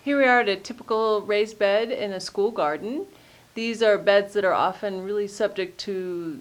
Here we are at a typical raised bed in a school garden. These are beds that are often really subject to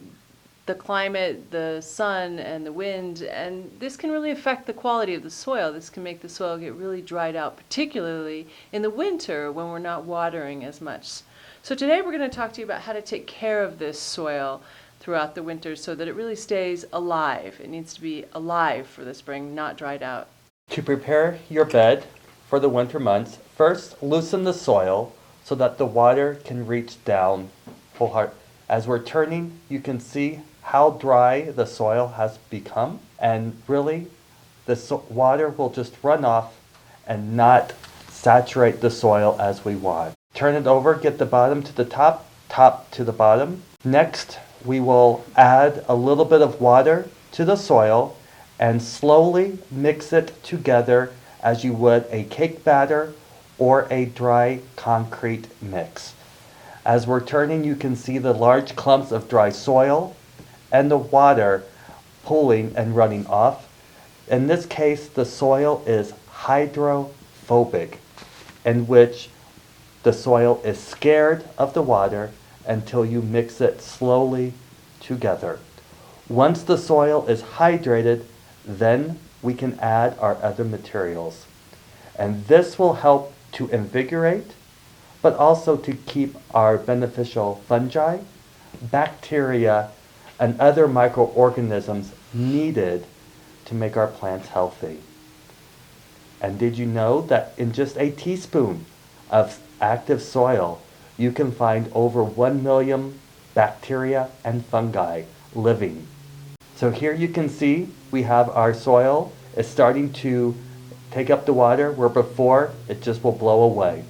the climate, the sun, and the wind, and this can really affect the quality of the soil. This can make the soil get really dried out, particularly in the winter when we're not watering as much. So today we're going to talk to you about how to take care of this soil throughout the winter so that it really stays alive. It needs to be alive for the spring, not dried out. To prepare your bed for the winter months, first loosen the soil so that the water can reach down full heart. As we're turning, you can see how dry the soil has become, and really the water will just run off and not saturate the soil as we want. Turn it over, get the bottom to the top, top to the bottom. Next, we will add a little bit of water to the soil and slowly mix it together as you would a cake batter or a dry concrete mix. As we're turning, you can see the large clumps of dry soil and the water pooling and running off. In this case, the soil is hydrophobic, in which the soil is scared of the water until you mix it slowly together. Once the soil is hydrated, then we can add our other materials. And this will help to invigorate, but also to keep our beneficial fungi, bacteria, and other microorganisms needed to make our plants healthy. And did you know that in just a teaspoon of active soil, you can find over 1 million bacteria and fungi living? So here you can see we have our soil is starting to take up the water where before it just will blow away.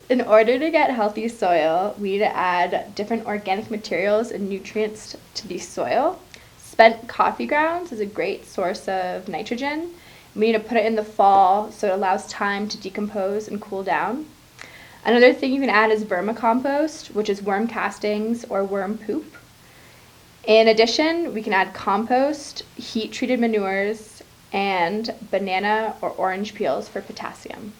In order to get healthy soil, we need to add different organic materials and nutrients to the soil. Spent coffee grounds is a great source of nitrogen. We need to put it in the fall so it allows time to decompose and cool down. Another thing you can add is vermicompost, which is worm castings or worm poop. In addition, we can add compost, heat-treated manures, and banana or orange peels for potassium.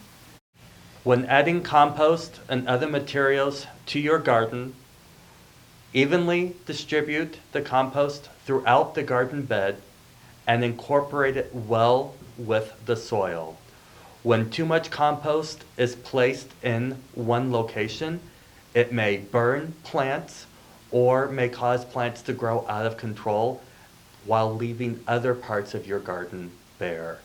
When adding compost and other materials to your garden, evenly distribute the compost throughout the garden bed and incorporate it well with the soil. When too much compost is placed in one location, it may burn plants or may cause plants to grow out of control while leaving other parts of your garden bare.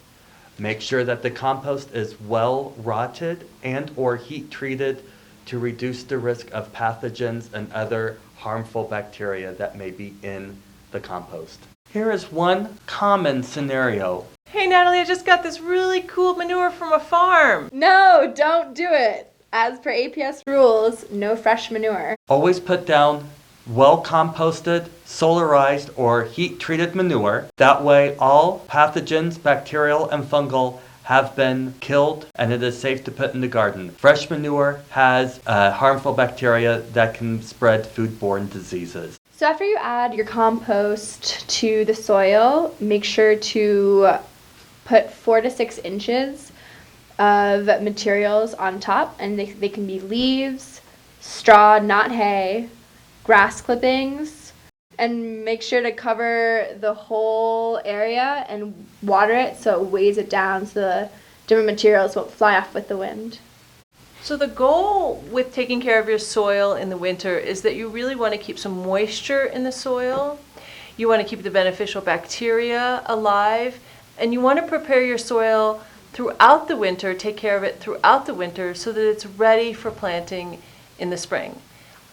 Make sure that the compost is well rotted and or heat treated to reduce the risk of pathogens and other harmful bacteria that may be in the compost. Here is one common scenario. Hey Natalie, I just got this really cool manure from a farm. No, don't do it! As per APS rules, no fresh manure. Always put down well composted, solarized, or heat treated manure. That way all pathogens, bacterial and fungal, have been killed and it is safe to put in the garden. Fresh manure has harmful bacteria that can spread foodborne diseases. So after you add your compost to the soil, make sure to put 4 to 6 inches of materials on top, and they can be leaves, straw, not hay, grass clippings, and make sure to cover the whole area and water it so it weighs it down so the different materials won't fly off with the wind. So the goal with taking care of your soil in the winter is that you really want to keep some moisture in the soil. You want to keep the beneficial bacteria alive, and you want to prepare your soil throughout the winter, take care of it throughout the winter so that it's ready for planting in the spring.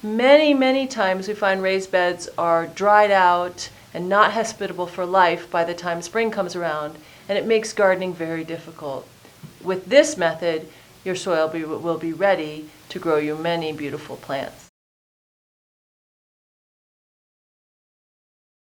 Many times we find raised beds are dried out and not hospitable for life by the time spring comes around, and it makes gardening very difficult. With this method, your soil will be ready to grow you many beautiful plants.